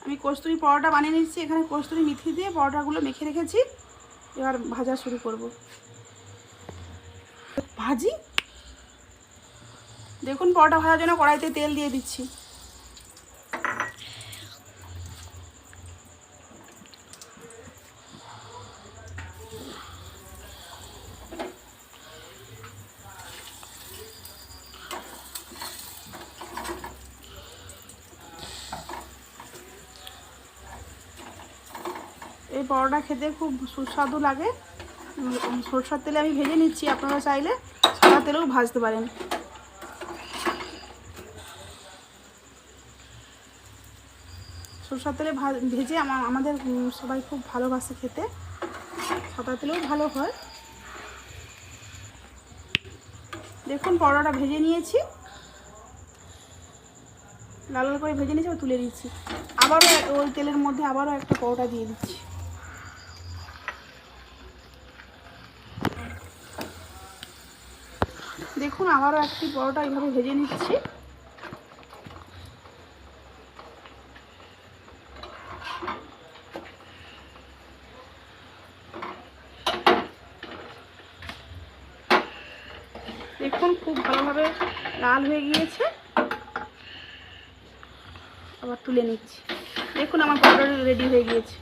আমি কস্তুরি পরোটা বানিয়ে নিচ্ছি। এখানে কস্তুরি মেথি দিয়ে পরোটাগুলো মেখে রেখেছি, এবার ভাজা শুরু করব। ভাজি দেখুন, পরোটা ভাজার জন্য কড়াইতে তেল দিয়ে দিচ্ছি। এই পরোটা খেতে খুব সুস্বাদু লাগে। সরষের তেলে আমি ভেজে নিচ্ছি, আপনারা চাইলে সাদা তেলেও ভাজতে পারেন। সরষের তেলে ভেজে আমাদের সবাই খুব ভালোবাসে খেতে, সাদা তেলেও ভালো হয়। দেখুন পরোটা ভেজে নিয়েছি, লাল লাল করে ভেজে নিয়েছি, তুলে দিচ্ছি। আবারও ওই তেলের মধ্যে আবারও একটা পরোটা দিয়ে দিচ্ছি। দেখুন আবারও একটি পরোটা এইভাবে ভেজে নিচ্ছি। দেখুন খুব ভালোভাবে লাল হয়ে গিয়েছে, আবার তুলে নিচ্ছি। দেখুন আমার পরোটা রেডি হয়ে গিয়েছে।